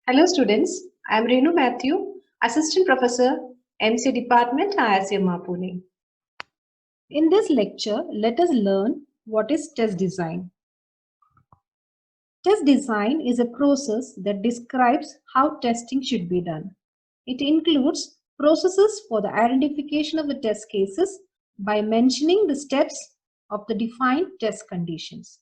Hello students, I am Renu Matthew, Assistant Professor, MC Department, IISM Pune. In this lecture, let us learn what is test design. Test design is a process that describes how testing should be done. It includes processes for the identification of the test cases by mentioning the steps of the defined test conditions.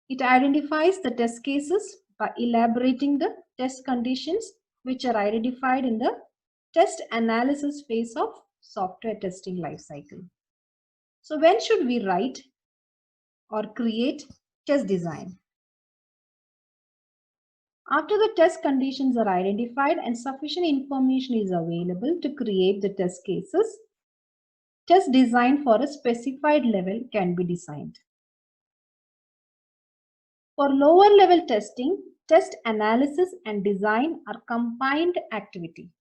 It identifies the test cases by elaborating the test conditions which are identified in the test analysis phase of software testing lifecycle. So when should we write or create test design? After the test conditions are identified and sufficient information is available to create the test cases, test design for a specified level can be designed. For lower level testing, test analysis and design are combined activity.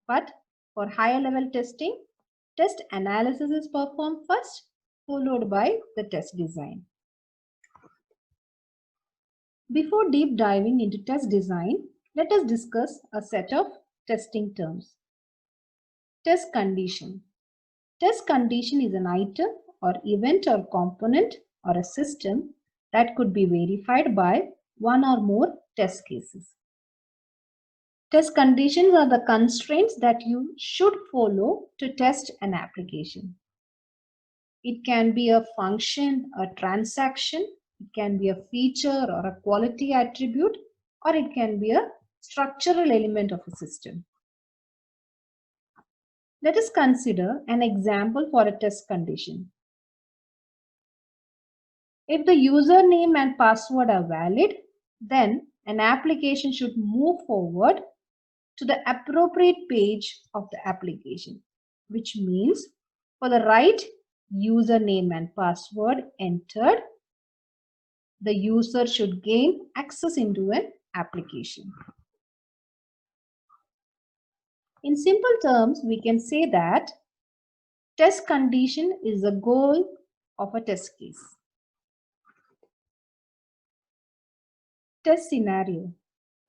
But for higher level testing, test analysis is performed first, followed by the test design. Before deep diving into test design, let us discuss a set of testing terms. Test condition. Test condition is an item or event or component or a system that could be verified by one or more test cases. Test conditions are the constraints that you should follow to test an application. It can be a function, a transaction, it can be a feature or a quality attribute, or it can be a structural element of a system. Let us consider an example for a test condition. If the username and password are valid, then an application should move forward to the appropriate page of the application, which means for the right username and password entered, the user should gain access into an application. In simple terms, we can say that test condition is the goal of a test case. Test scenario.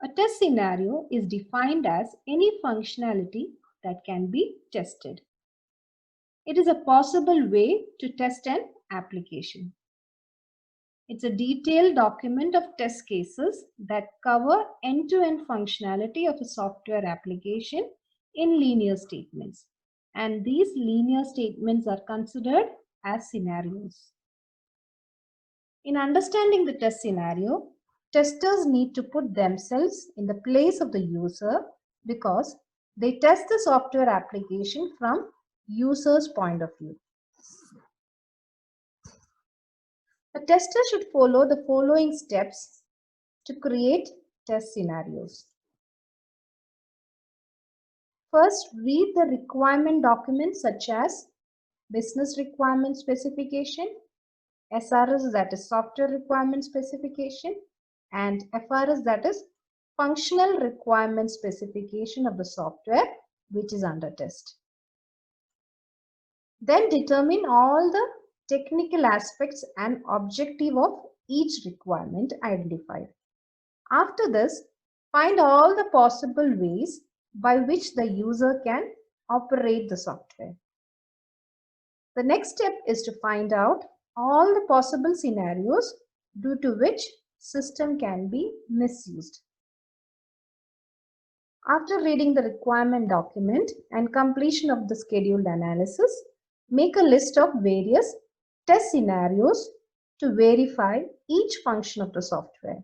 A test scenario is defined as any functionality that can be tested. It is a possible way to test an application. It's a detailed document of test cases that cover end-to-end functionality of a software application in linear statements. And these linear statements are considered as scenarios. In understanding the test scenario, testers need to put themselves in the place of the user because they test the software application from user's point of view. A tester should follow the following steps to create test scenarios. First, read the requirement documents such as business requirement specification, SRS, that is software requirement specification, and FRS, that is functional requirement specification of the software which is under test. Then determine all the technical aspects and objective of each requirement identified. After this, find all the possible ways by which the user can operate the software. The next step is to find out all the possible scenarios due to which system can be misused. After reading the requirement document and completion of the scheduled analysis, make a list of various test scenarios to verify each function of the software.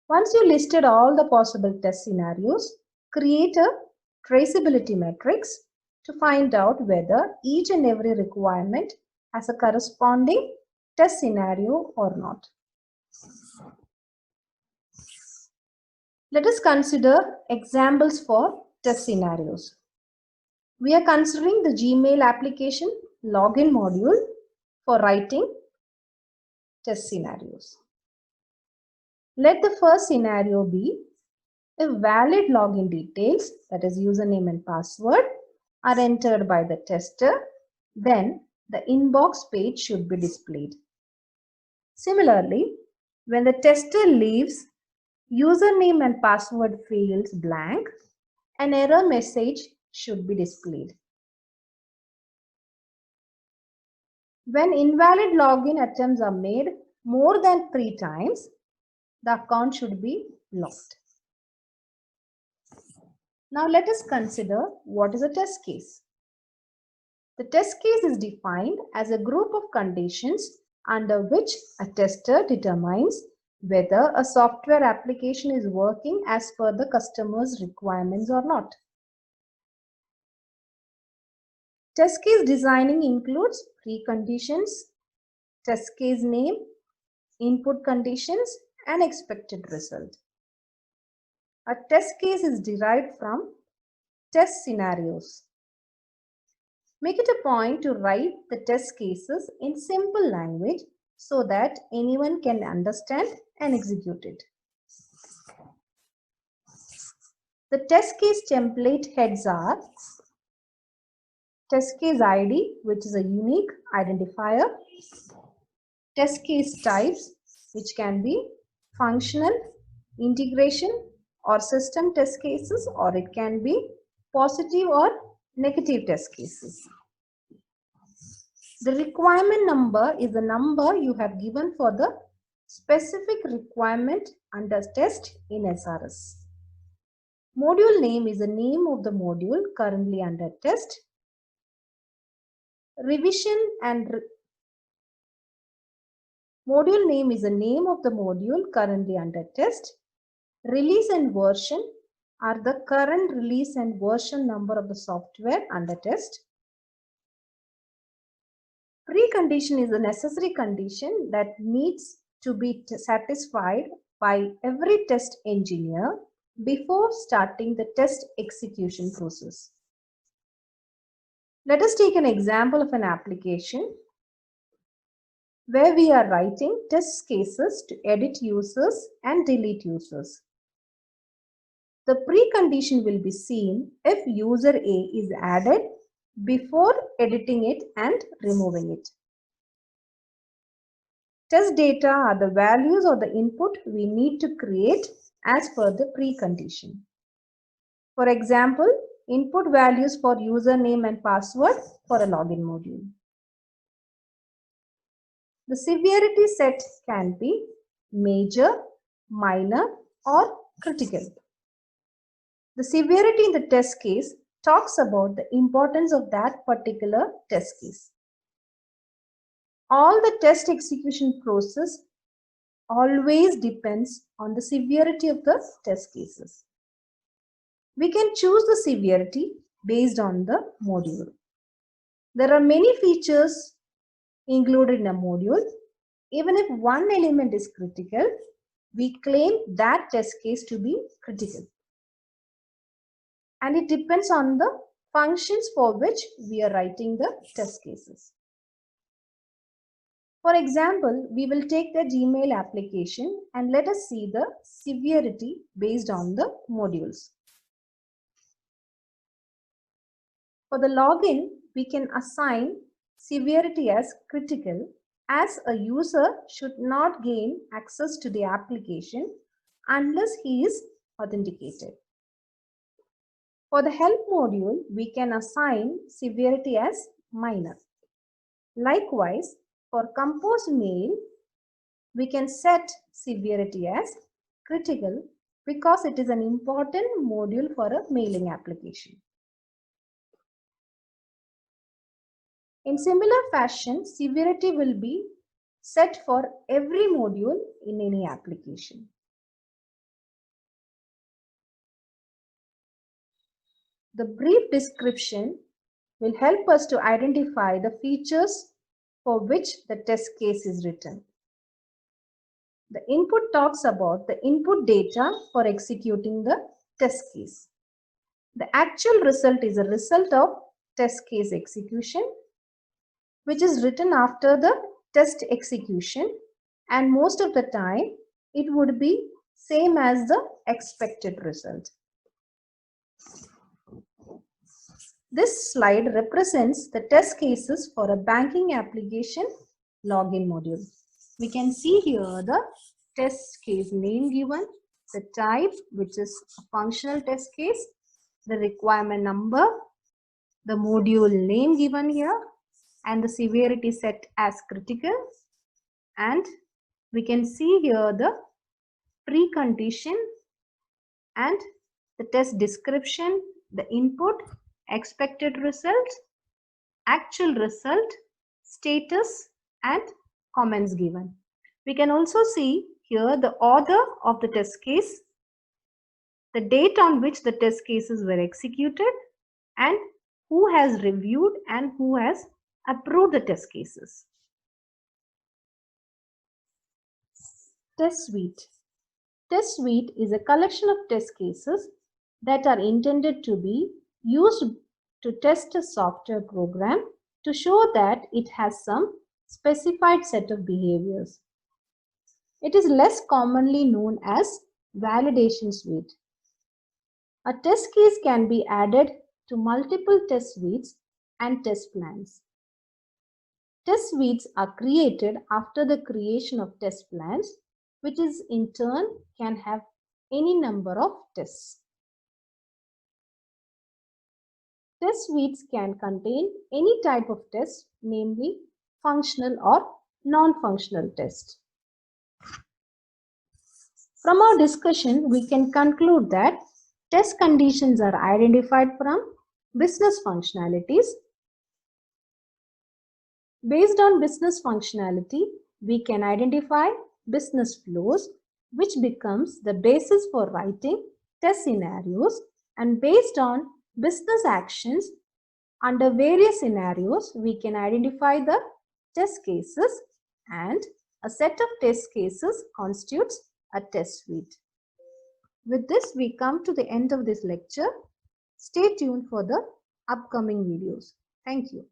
Once you listed all the possible test scenarios, create a traceability matrix to find out whether each and every requirement has a corresponding test scenario or not. Let us consider examples for test scenarios. We are considering the Gmail application login module for writing test scenarios. Let the first scenario be if valid login details, that is username and password, are entered by the tester, then the inbox page should be displayed. Similarly, when the tester leaves username and password fields blank, an error message should be displayed. When invalid login attempts are made more than 3 times, the account should be locked. Now let us consider what is a test case. The test case is defined as a group of conditions under which a tester determines whether a software application is working as per the customer's requirements or not. Test case designing includes preconditions, test case name, input conditions, and expected result. A test case is derived from test scenarios. Make it a point to write the test cases in simple language so that anyone can understand and execute it. The test case template heads are test case ID, which is a unique identifier, test case types, which can be functional, integration, or system test cases, or it can be positive or negative test cases. The requirement number is the number you have given for the specific requirement under test in SRS. Module name is the name of the module currently under test. Revision and module name is the name of the module currently under test. Release and version are the current release and version number of the software under test. Precondition is the necessary condition that needs to be satisfied by every test engineer before starting the test execution process. Let us take an example of an application where we are writing test cases to edit users and delete users. The precondition will be seen if user A is added before editing it and removing it. Test data are the values or the input we need to create as per the precondition. For example, input values for username and password for a login module. The severity set can be major, minor, or critical. The severity in the test case talks about the importance of that particular test case. All the test execution process always depends on the severity of the test cases. We can choose the severity based on the module. There are many features included in a module. Even if one element is critical, we claim that test case to be critical. And it depends on the functions for which we are writing the test cases. For example, we will take the Gmail application and let us see the severity based on the modules. For the login, we can assign severity as critical, as a user should not gain access to the application unless he is authenticated. For the help module, we can assign severity as minor. Likewise, for compose mail, we can set severity as critical because it is an important module for a mailing application. In similar fashion, severity will be set for every module in any application. The brief description will help us to identify the features for which the test case is written. The input talks about the input data for executing the test case. The actual result is a result of test case execution, which is written after the test execution, and most of the time it would be same as the expected result. This slide represents the test cases for a banking application login module. We can see here the test case name given, the type, which is a functional test case, the requirement number, the module name given here, and the severity set as critical. And we can see here the precondition and the test description, the input, expected result, actual result, status, and comments given. We can also see here the order of the test case, the date on which the test cases were executed, and who has reviewed and who has approved the test cases. Test suite. Test suite is a collection of test cases that are intended to be used to test a software program to show that it has some specified set of behaviors. It is less commonly known as validation suite. A test case can be added to multiple test suites and test plans. Test suites are created after the creation of test plans, which is in turn can have any number of tests. Test suites can contain any type of test, namely functional or non-functional test. From our discussion, we can conclude that test conditions are identified from business functionalities. Based on business functionality, we can identify business flows, which becomes the basis for writing test scenarios, and based on business actions under various scenarios, we can identify the test cases, and a set of test cases constitutes a test suite. With this, we come to the end of this lecture. Stay tuned for the upcoming videos. Thank you.